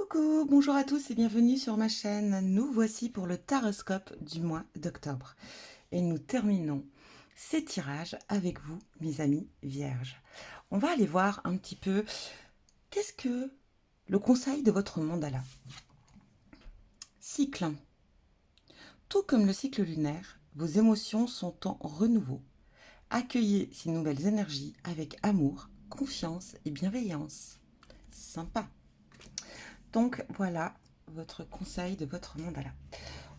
Coucou, bonjour à tous et bienvenue sur ma chaîne. Nous voici pour le taroscope du mois d'octobre. Et nous terminons ces tirages avec vous, mes amis vierges. On va aller voir un petit peu qu'est-ce que le conseil de votre mandala. Cycle. Tout comme le cycle lunaire, vos émotions sont en renouveau. Accueillez ces nouvelles énergies avec amour, confiance et bienveillance. Sympa. Donc voilà votre conseil de votre mandala.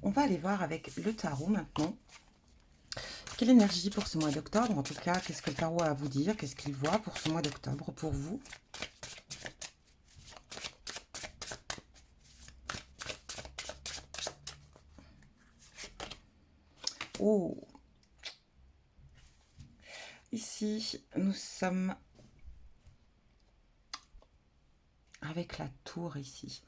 On va aller voir avec le tarot maintenant. Quelle énergie pour ce mois d'octobre? En tout cas, qu'est-ce que le tarot a à vous dire? Qu'est-ce qu'il voit pour ce mois d'octobre pour vous? Oh, ici, nous sommes avec la tour ici.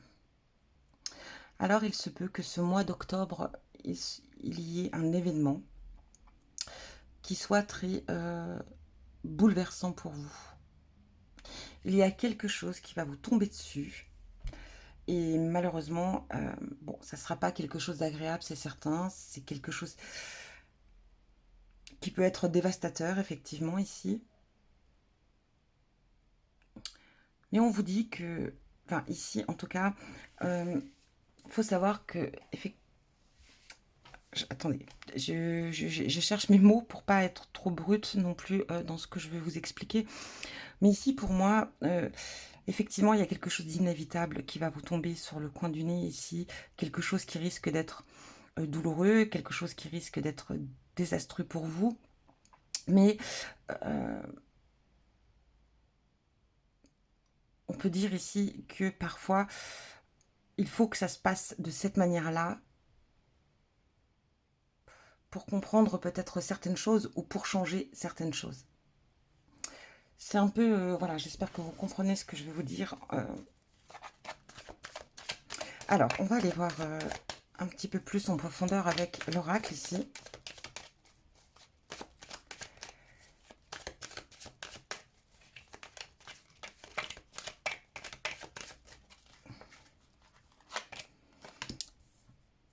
Alors, il se peut que ce mois d'octobre, il y ait un événement qui soit très bouleversant pour vous. Il y a quelque chose qui va vous tomber dessus. Et malheureusement, bon, ça ne sera pas quelque chose d'agréable, c'est certain. C'est quelque chose qui peut être dévastateur, effectivement, ici. Mais on vous dit que, enfin, ici, en tout cas, faut savoir que, attendez, je cherche mes mots pour pas être trop brute non plus dans ce que je vais vous expliquer. Mais ici, pour moi, effectivement, il y a quelque chose d'inévitable qui va vous tomber sur le coin du nez ici. Quelque chose qui risque d'être douloureux, quelque chose qui risque d'être désastreux pour vous. Mais on peut dire ici que parfois, il faut que ça se passe de cette manière-là pour comprendre peut-être certaines choses ou pour changer certaines choses. C'est un peu, voilà, j'espère que vous comprenez ce que je vais vous dire. Alors, on va aller voir un petit peu plus en profondeur avec l'oracle ici.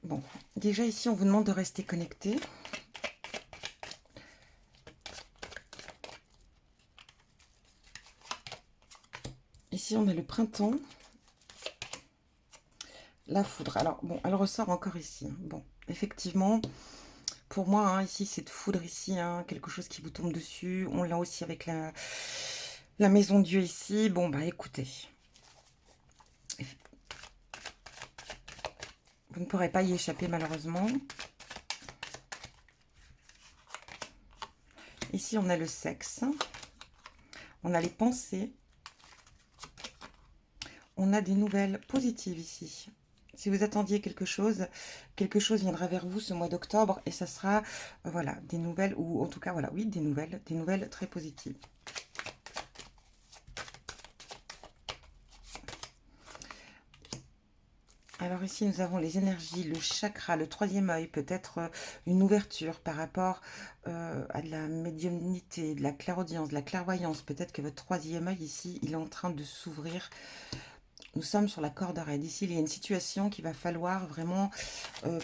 Bon, déjà ici, on vous demande de rester connecté. Ici, on a le printemps. La foudre. Alors, bon, elle ressort encore ici. Bon, effectivement, pour moi, hein, ici, cette foudre ici, hein, quelque chose qui vous tombe dessus. On l'a aussi avec la maison Dieu ici. Bon, bah écoutez. Vous ne pourrez pas y échapper, malheureusement. Ici, on a le sexe. On a les pensées. On a des nouvelles positives ici. Si vous attendiez quelque chose viendra vers vous ce mois d'octobre et ça sera, voilà, des nouvelles, ou en tout cas, voilà, oui, des nouvelles très positives. Alors ici, nous avons les énergies, le chakra, le troisième œil, peut-être une ouverture par rapport à de la médiumnité, de la clairaudience, de la clairvoyance. Peut-être que votre troisième œil ici, il est en train de s'ouvrir. Nous sommes sur la corde raide. Ici, il y a une situation qu'il va falloir vraiment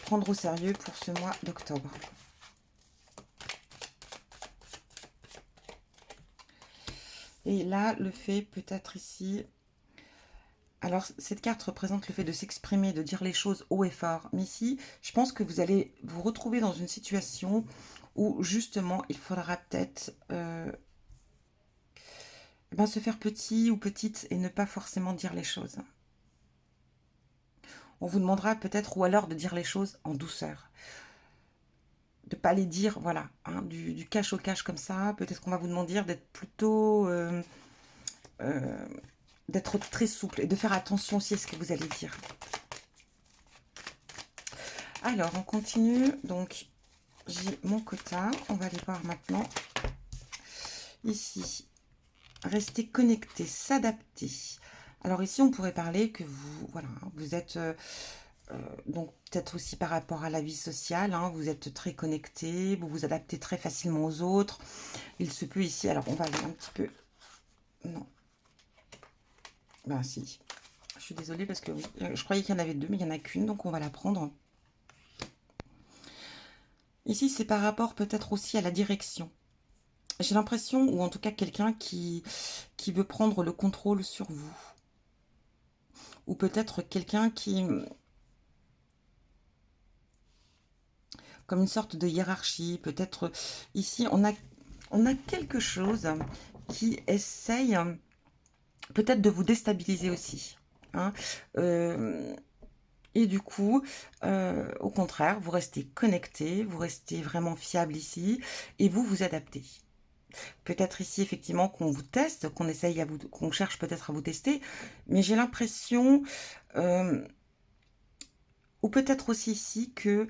prendre au sérieux pour ce mois d'octobre. Et là, le fait peut-être ici... Alors, cette carte représente le fait de s'exprimer, de dire les choses haut et fort. Mais ici, je pense que vous allez vous retrouver dans une situation où, justement, il faudra peut-être se faire petit ou petite et ne pas forcément dire les choses. On vous demandera peut-être, ou alors de dire les choses en douceur. De ne pas les dire, voilà, hein, du cash au cash comme ça. Peut-être qu'on va vous demander d'être plutôt... d'être très souple et de faire attention aussi à ce que vous allez dire. Alors, on continue. Donc, j'ai mon quota. On va aller voir maintenant. Ici, rester connecté, s'adapter. Alors ici, on pourrait parler que vous, voilà, vous êtes... donc peut-être aussi par rapport à la vie sociale, hein, vous êtes très connecté, vous vous adaptez très facilement aux autres. Il se peut ici, alors on va aller un petit peu... Non. Ben si. Je suis désolée parce que oui, je croyais qu'il y en avait deux, mais il n'y en a qu'une, donc on va la prendre. Ici, c'est par rapport peut-être aussi à la direction. J'ai l'impression, ou en tout cas quelqu'un qui veut prendre le contrôle sur vous. Ou peut-être quelqu'un qui, comme une sorte de hiérarchie, peut-être ici, on a quelque chose qui essaye peut-être de vous déstabiliser aussi. Hein. Et du coup, au contraire, vous restez connecté, vous restez vraiment fiable ici, et vous vous adaptez. Peut-être ici, effectivement, qu'on vous teste, qu'on essaye à vous, qu'on cherche peut-être à vous tester, mais j'ai l'impression, ou peut-être aussi ici que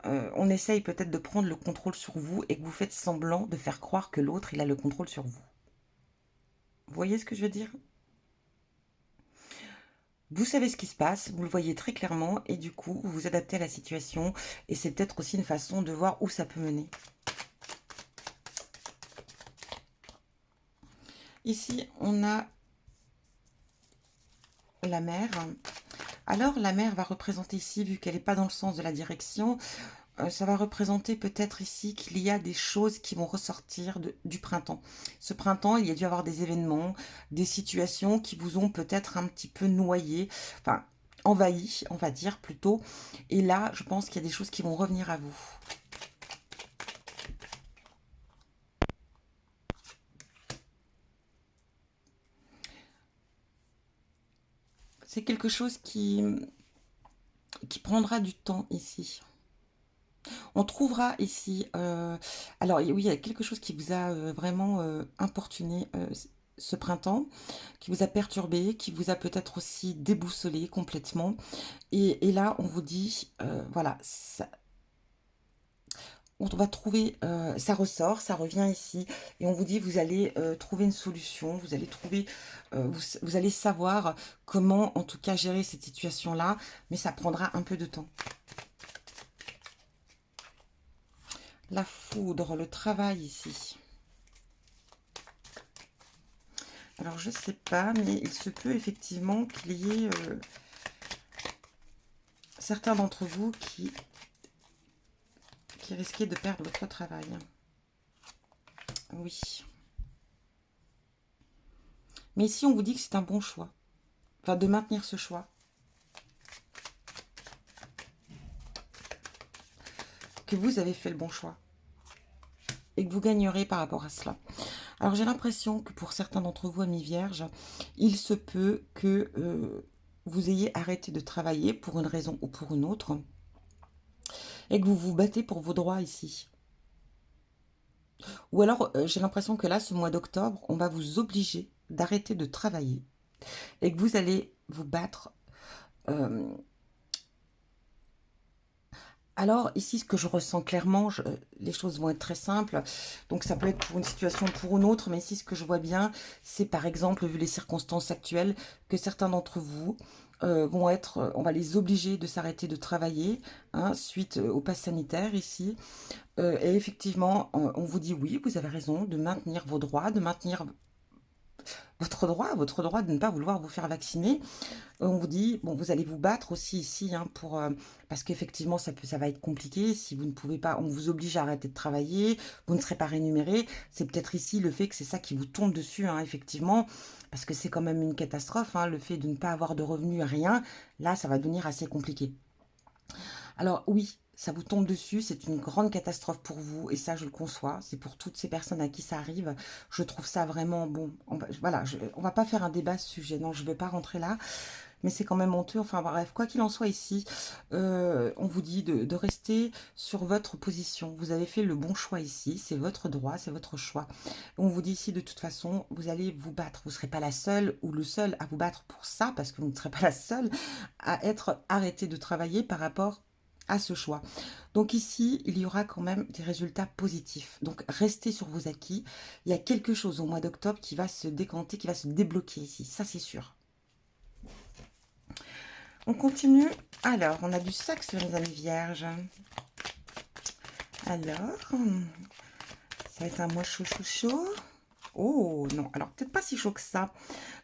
on essaye peut-être de prendre le contrôle sur vous et que vous faites semblant de faire croire que l'autre, il a le contrôle sur vous. Vous voyez ce que je veux dire? Vous savez ce qui se passe, vous le voyez très clairement et du coup, vous vous adaptez à la situation et c'est peut-être aussi une façon de voir où ça peut mener. Ici, on a la mer. Alors, la mer va représenter ici, vu qu'elle n'est pas dans le sens de la direction, ça va représenter peut-être ici qu'il y a des choses qui vont ressortir du printemps. Ce printemps, il y a dû avoir des événements, des situations qui vous ont peut-être un petit peu noyé, enfin envahi, on va dire plutôt. Et là, je pense qu'il y a des choses qui vont revenir à vous. C'est quelque chose qui prendra du temps ici. On trouvera ici, alors oui, il y a quelque chose qui vous a vraiment importuné ce printemps, qui vous a perturbé, qui vous a peut-être aussi déboussolé complètement. Et là, on vous dit, voilà, ça, on va trouver, ça ressort, ça revient ici, et on vous dit, vous allez trouver une solution, vous allez trouver, vous allez savoir comment, en tout cas, gérer cette situation-là, mais ça prendra un peu de temps. La foudre, le travail ici. Alors, je ne sais pas, mais il se peut effectivement qu'il y ait certains d'entre vous qui risquaient de perdre votre travail. Oui. Mais ici, on vous dit que c'est un bon choix. Enfin, de maintenir ce choix. Que vous avez fait le bon choix. Et que vous gagnerez par rapport à cela. Alors, j'ai l'impression que pour certains d'entre vous, amis vierges, il se peut que vous ayez arrêté de travailler pour une raison ou pour une autre. Et que vous vous battez pour vos droits ici. Ou alors, j'ai l'impression que là, ce mois d'octobre, on va vous obliger d'arrêter de travailler. Et que vous allez vous battre. Alors, ici, ce que je ressens clairement, les choses vont être très simples. Donc, ça peut être pour une situation ou pour une autre. Mais ici, ce que je vois bien, c'est par exemple, vu les circonstances actuelles, que certains d'entre vous vont être, on va les obliger de s'arrêter de travailler, hein, suite au pass sanitaire ici. Et effectivement, on vous dit oui, vous avez raison de maintenir vos droits, de maintenir votre droit de ne pas vouloir vous faire vacciner. On vous dit, bon, vous allez vous battre aussi ici, hein, parce qu'effectivement, ça va être compliqué. Si vous ne pouvez pas, on vous oblige à arrêter de travailler, vous ne serez pas rémunéré. C'est peut-être ici le fait que c'est ça qui vous tombe dessus, hein, effectivement, parce que c'est quand même une catastrophe, hein, le fait de ne pas avoir de revenus, rien. Là, ça va devenir assez compliqué. Alors oui, ça vous tombe dessus, c'est une grande catastrophe pour vous, et ça je le conçois, c'est pour toutes ces personnes à qui ça arrive, je trouve ça vraiment bon, voilà, on va pas faire un débat à ce sujet, non, je ne vais pas rentrer là, mais c'est quand même honteux, enfin bref, quoi qu'il en soit ici, on vous dit de rester sur votre position, vous avez fait le bon choix ici, c'est votre droit, c'est votre choix, on vous dit ici de toute façon, vous allez vous battre, vous ne serez pas la seule ou le seul à vous battre pour ça, parce que vous ne serez pas la seule à être arrêtée de travailler par rapport à ce choix. Donc ici, il y aura quand même des résultats positifs. Donc restez sur vos acquis. Il y a quelque chose au mois d'octobre qui va se décanter, qui va se débloquer ici. Ça, c'est sûr. On continue. Alors, on a du sexe, les amis vierges. Alors, ça va être un mois chaud, chaud, chaud. Oh non, alors peut-être pas si chaud que ça.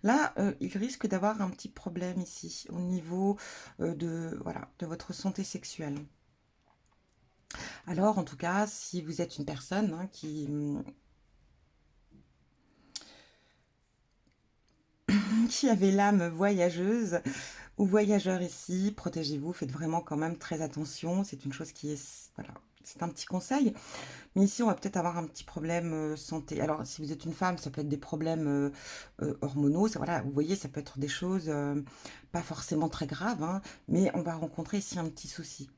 Là, il risque d'avoir un petit problème ici, au niveau voilà, de votre santé sexuelle. Alors, en tout cas, si vous êtes une personne hein, qui avait l'âme voyageuse ou voyageur ici, protégez-vous, faites vraiment quand même très attention. C'est une chose qui est, voilà, c'est un petit conseil. Mais ici, on va peut-être avoir un petit problème santé. Alors, si vous êtes une femme, ça peut être des problèmes hormonaux. Ça, voilà, vous voyez, ça peut être des choses pas forcément très graves, hein, mais on va rencontrer ici un petit souci.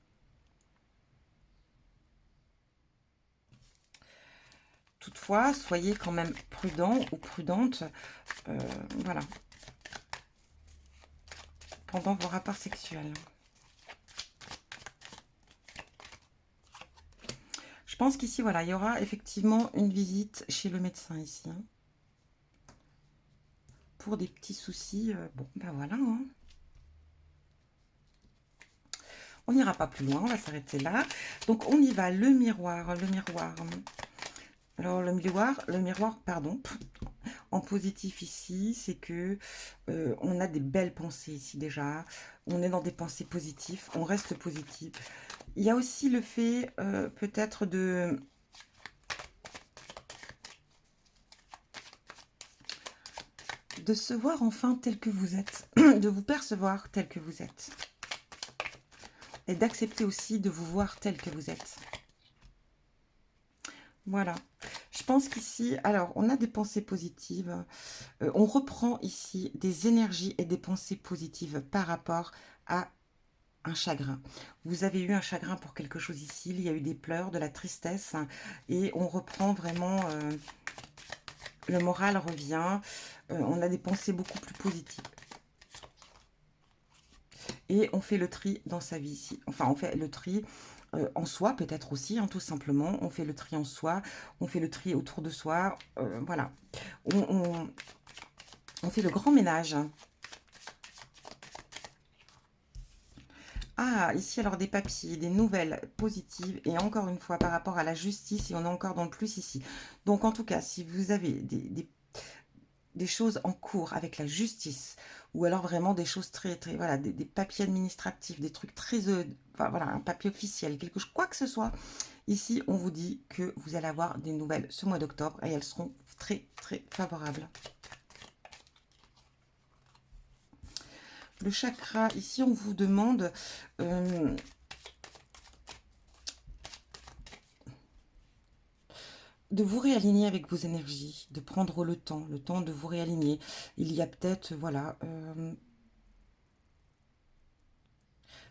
Toutefois, soyez quand même prudent ou prudente, euh, voilà, pendant vos rapports sexuels. Je pense qu'ici, voilà, il y aura effectivement une visite chez le médecin ici, hein, pour des petits soucis. Bon, ben voilà, hein. On n'ira pas plus loin, on va s'arrêter là. Donc on y va, le miroir, le miroir. Alors le miroir, pardon, en positif ici, c'est que on a des belles pensées ici déjà. On est dans des pensées positives, on reste positif. Il y a aussi le fait peut-être de se voir enfin tel que vous êtes, de vous percevoir tel que vous êtes. Et d'accepter aussi de vous voir tel que vous êtes. Voilà. Je pense qu'ici, alors, on a des pensées positives. On reprend ici des énergies et des pensées positives par rapport à un chagrin. Vous avez eu un chagrin pour quelque chose ici. Il y a eu des pleurs, de la tristesse. Et on reprend vraiment... le moral revient. On a des pensées beaucoup plus positives. Et on fait le tri dans sa vie ici. Enfin, on fait le tri en soi, peut-être aussi, hein, tout simplement. On fait le tri en soi, on fait le tri autour de soi. Voilà. On, on, on fait le grand ménage. Ah, ici, alors des papiers, des nouvelles positives. Et encore une fois, par rapport à la justice, et on est encore dans le plus ici. Donc, en tout cas, si vous avez des choses en cours avec la justice, ou alors vraiment des choses très, très, voilà, des papiers administratifs, des trucs très, enfin, voilà, un papier officiel, quelque chose, quoi que ce soit. Ici, on vous dit que vous allez avoir des nouvelles ce mois d'octobre et elles seront très, très favorables. Le chakra, ici, on vous demande de vous réaligner avec vos énergies, de prendre le temps de vous réaligner. Il y a peut-être, voilà,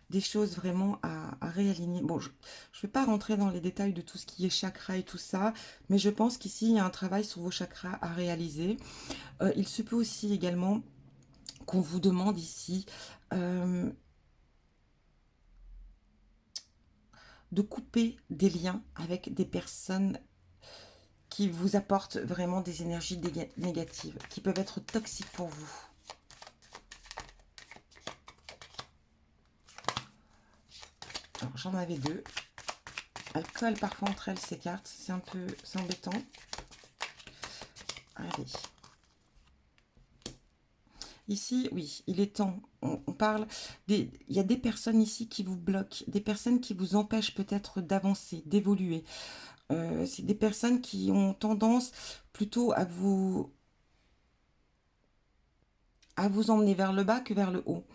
des choses vraiment à réaligner. Bon, je ne vais pas rentrer dans les détails de tout ce qui est chakra et tout ça, mais je pense qu'ici, il y a un travail sur vos chakras à réaliser. Il se peut aussi également qu'on vous demande ici de couper des liens avec des personnes qui vous apportent vraiment des énergies négatives, qui peuvent être toxiques pour vous. Alors, j'en avais deux. Elles collent parfois entre elles, ces cartes. C'est un peu, c'est embêtant. Allez. Ici, oui, il est temps. On parle il y a des personnes ici qui vous bloquent, des personnes qui vous empêchent peut-être d'avancer, d'évoluer. C'est des personnes qui ont tendance plutôt à vous emmener vers le bas que vers le haut.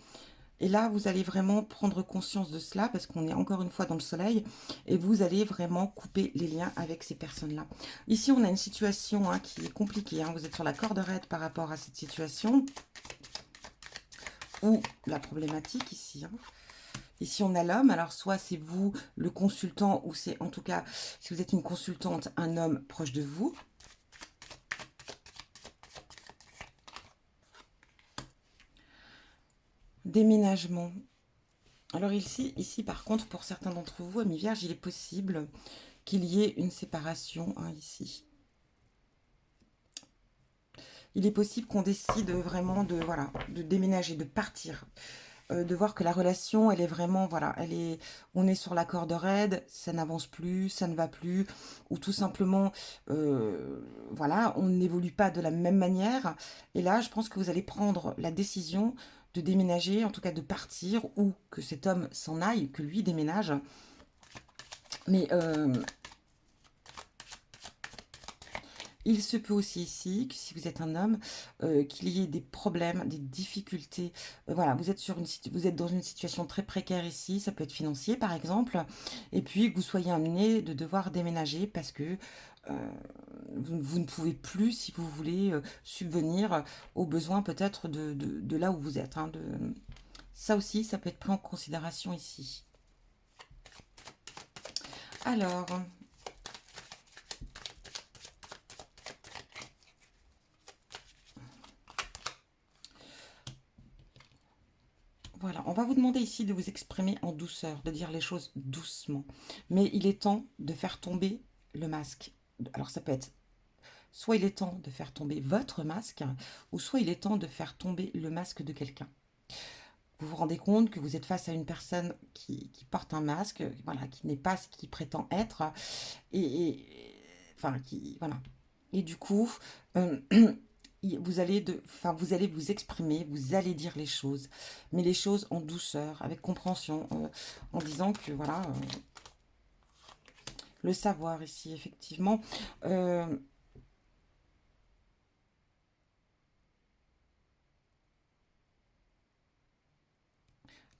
Et là, vous allez vraiment prendre conscience de cela parce qu'on est encore une fois dans le soleil et vous allez vraiment couper les liens avec ces personnes-là. Ici, on a une situation hein, qui est compliquée. Hein. Vous êtes sur la corde raide par rapport à cette situation ou la problématique ici. Hein. Ici, on a l'homme. Alors, soit c'est vous, le consultant, ou c'est en tout cas, si vous êtes une consultante, un homme proche de vous. Déménagement. Alors ici, par contre, pour certains d'entre vous, amis vierges, il est possible qu'il y ait une séparation hein, ici. Il est possible qu'on décide vraiment de, voilà, de déménager, de partir. de voir que la relation, elle est vraiment, voilà, on est sur la corde raide, ça n'avance plus, ça ne va plus, ou tout simplement, voilà, on n'évolue pas de la même manière. Et là, je pense que vous allez prendre la décision de déménager, en tout cas de partir, ou que cet homme s'en aille, que lui déménage. Mais il se peut aussi ici, que si vous êtes un homme, qu'il y ait des problèmes, des difficultés. Voilà, vous êtes dans une situation très précaire ici, ça peut être financier par exemple, et puis que vous soyez amené de devoir déménager parce que vous ne pouvez plus, si vous voulez, subvenir aux besoins peut-être de là où vous êtes. Hein, ça aussi, ça peut être pris en considération ici. Alors, voilà, on va vous demander ici de vous exprimer en douceur, de dire les choses doucement. Mais il est temps de faire tomber le masque. Alors ça peut être, soit il est temps de faire tomber votre masque, ou soit il est temps de faire tomber le masque de quelqu'un. Vous vous rendez compte que vous êtes face à une personne qui porte un masque, voilà, qui n'est pas ce qu'il prétend être, enfin, voilà. Et du coup, euh, vous allez vous exprimer, vous allez dire les choses, mais les choses en douceur, avec compréhension, en disant que voilà, le savoir ici, effectivement. euh,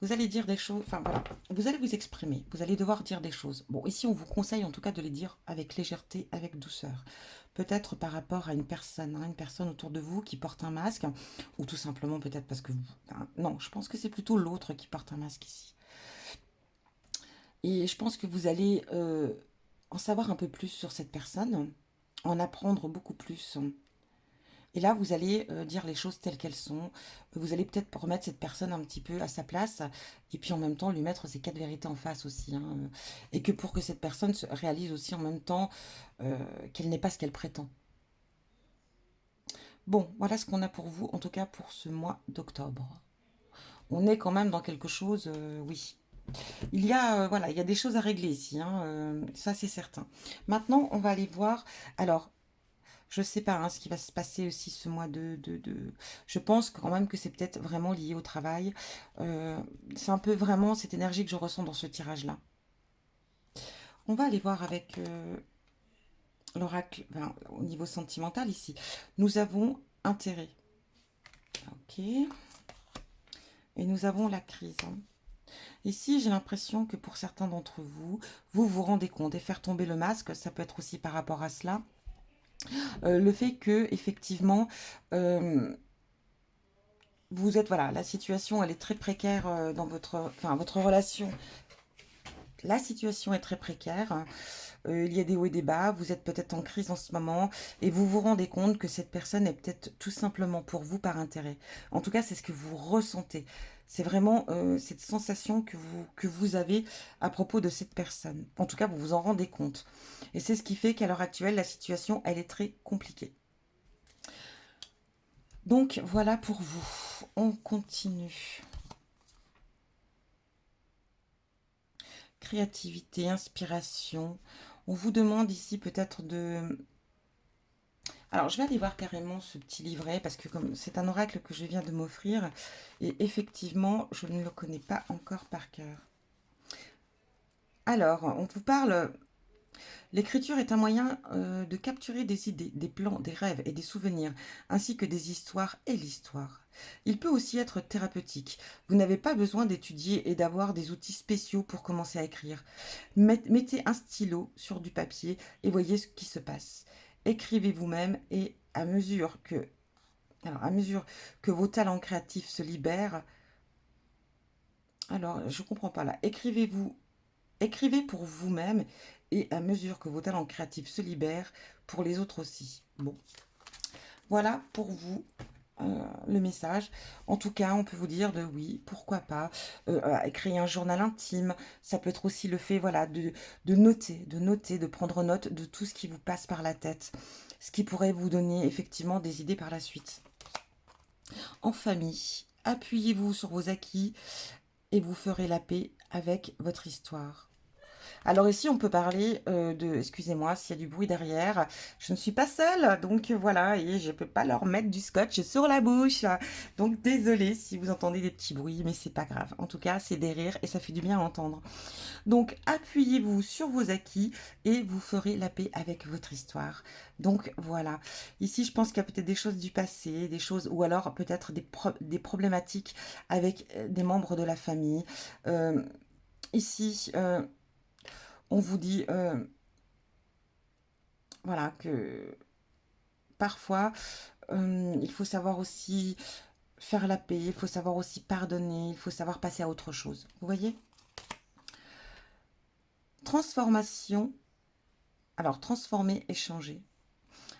Vous allez dire des choses, enfin voilà, vous allez vous exprimer, vous allez devoir dire des choses. Bon, ici on vous conseille en tout cas de les dire avec légèreté, avec douceur. Peut-être par rapport à une personne autour de vous qui porte un masque, ou tout simplement peut-être parce que vous... Non, je pense que c'est plutôt l'autre qui porte un masque ici. Et je pense que vous allez en savoir un peu plus sur cette personne, en apprendre beaucoup plus. Et là, vous allez dire les choses telles qu'elles sont. Vous allez peut-être remettre cette personne un petit peu à sa place et puis en même temps lui mettre ses quatre vérités en face aussi. Hein. Et que pour que cette personne se réalise aussi en même temps qu'elle n'est pas ce qu'elle prétend. Bon, voilà ce qu'on a pour vous, en tout cas pour ce mois d'octobre. On est quand même dans quelque chose, oui. Il y a, voilà, il y a des choses à régler ici, hein, ça c'est certain. Maintenant, on va aller voir. Alors, je sais pas hein, ce qui va se passer aussi ce mois Je pense quand même que c'est peut-être vraiment lié au travail. Euh, c'est un peu vraiment cette énergie que je ressens dans ce tirage-là. On va aller voir avec l'oracle enfin, au niveau sentimental ici. Nous avons intérêt. Ok. Et nous avons la crise. Hein. Ici, j'ai l'impression que pour certains d'entre vous, vous vous rendez compte et faire tomber le masque, ça peut être aussi par rapport à cela. Le fait que, effectivement, euh, vous êtes, voilà, la situation, elle est très précaire dans votre relation. La situation est très précaire. Il y a des hauts et des bas. Vous êtes peut-être en crise en ce moment et vous vous rendez compte que cette personne est peut-être tout simplement pour vous par intérêt. En tout cas, c'est ce que vous ressentez. C'est vraiment cette sensation que vous avez à propos de cette personne. En tout cas, vous vous en rendez compte. Et c'est ce qui fait qu'à l'heure actuelle, la situation, elle est très compliquée. Donc, voilà pour vous. On continue. Créativité, inspiration. On vous demande ici peut-être de... Alors, je vais aller voir carrément ce petit livret parce que comme c'est un oracle que je viens de m'offrir et effectivement, je ne le connais pas encore par cœur. Alors, on vous parle l'écriture est un moyen de capturer des idées, des plans, des rêves et des souvenirs, ainsi que des histoires et l'histoire. Il peut aussi être thérapeutique. Vous n'avez pas besoin d'étudier et d'avoir des outils spéciaux pour commencer à écrire. Mettez un stylo sur du papier et voyez ce qui se passe. Écrivez vous-même et à mesure que vos talents créatifs se libèrent, alors je comprends pas là, écrivez pour vous-même et à mesure que vos talents créatifs se libèrent, pour les autres aussi. Bon, voilà pour vous le message. En tout cas, on peut vous dire de oui, pourquoi pas, créer un journal intime. Ça peut être aussi le fait, voilà, de noter, de prendre note de tout ce qui vous passe par la tête, ce qui pourrait vous donner effectivement des idées par la suite. En famille. appuyez-vous sur vos acquis et vous ferez la paix avec votre histoire. Alors ici, on peut parler de... Excusez-moi s'il y a du bruit derrière. Je ne suis pas seule, donc voilà, et je ne peux pas leur mettre du scotch sur la bouche. Donc désolée si vous entendez des petits bruits, mais c'est pas grave. En tout cas, c'est des rires et ça fait du bien à entendre. Donc appuyez-vous sur vos acquis et vous ferez la paix avec votre histoire. Donc voilà. Ici, je pense qu'il y a peut-être des choses du passé, des choses, ou alors peut-être des problématiques avec des membres de la famille. Euh, ici, on vous dit voilà que parfois il faut savoir aussi faire la paix, il faut savoir aussi pardonner, il faut savoir passer à autre chose. Vous voyez? Transformation. Alors transformer et changer.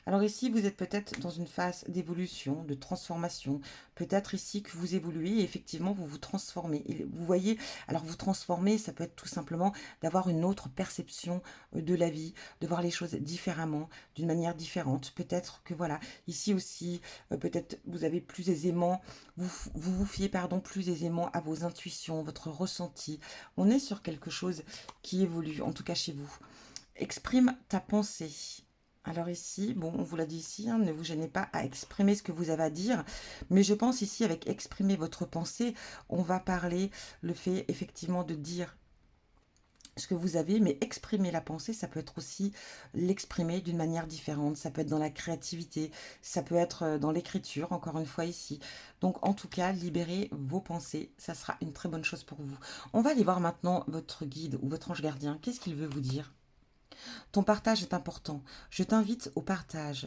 Alors ici, vous êtes peut-être dans une phase d'évolution, de transformation. Peut-être ici que vous évoluez et effectivement, vous vous transformez. Et vous voyez, alors vous transformer, ça peut être tout simplement d'avoir une autre perception de la vie, de voir les choses différemment, d'une manière différente. Peut-être que voilà, ici aussi, peut-être vous avez plus aisément, vous fiez pardon, plus aisément à vos intuitions, votre ressenti. On est sur quelque chose qui évolue, en tout cas chez vous. Exprime ta pensée. Alors ici, bon, on vous l'a dit ici, hein, ne vous gênez pas à exprimer ce que vous avez à dire, mais je pense ici avec exprimer votre pensée, on va parler le fait effectivement de dire ce que vous avez, mais exprimer la pensée, ça peut être aussi l'exprimer d'une manière différente, ça peut être dans la créativité, ça peut être dans l'écriture, encore une fois ici. Donc en tout cas, libérez vos pensées, ça sera une très bonne chose pour vous. On va aller voir maintenant votre guide ou votre ange gardien, qu'est-ce qu'il veut vous dire? Ton partage est important. Je t'invite au partage.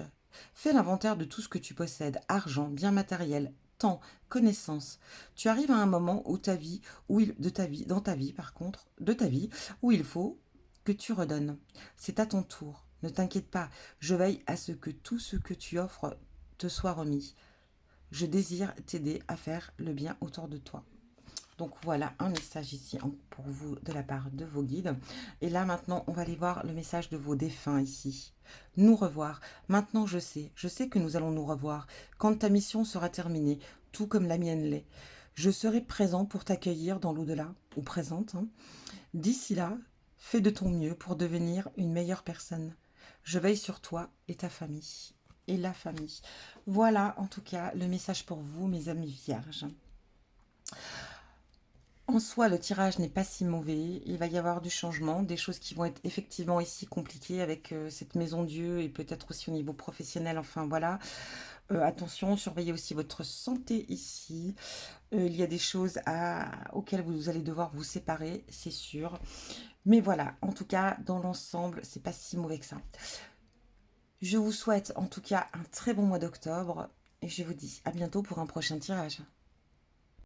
Fais l'inventaire de tout ce que tu possèdes, argent, biens matériels, temps, connaissances. Tu arrives à un moment où dans ta vie par contre, de ta vie, où il faut que tu redonnes. C'est à ton tour. Ne t'inquiète pas, je veille à ce que tout ce que tu offres te soit remis. Je désire t'aider à faire le bien autour de toi. Donc voilà un message ici pour vous de la part de vos guides. Et là maintenant, on va aller voir le message de vos défunts ici. Nous revoir. Maintenant, je sais que nous allons nous revoir quand ta mission sera terminée, tout comme la mienne l'est. Je serai présent pour t'accueillir dans l'au-delà, ou présente. Hein. D'ici là, fais de ton mieux pour devenir une meilleure personne. Je veille sur toi et ta famille. Et la famille. Voilà en tout cas le message pour vous, mes amis vierges. En soi, le tirage n'est pas si mauvais. Il va y avoir du changement, des choses qui vont être effectivement ici compliquées avec cette maison Dieu et peut-être aussi au niveau professionnel. Enfin voilà. Attention, surveillez aussi votre santé ici. Il y a des choses auxquelles vous allez devoir vous séparer, c'est sûr. Mais voilà, en tout cas, dans l'ensemble, c'est pas si mauvais que ça. Je vous souhaite en tout cas un très bon mois d'octobre et je vous dis à bientôt pour un prochain tirage.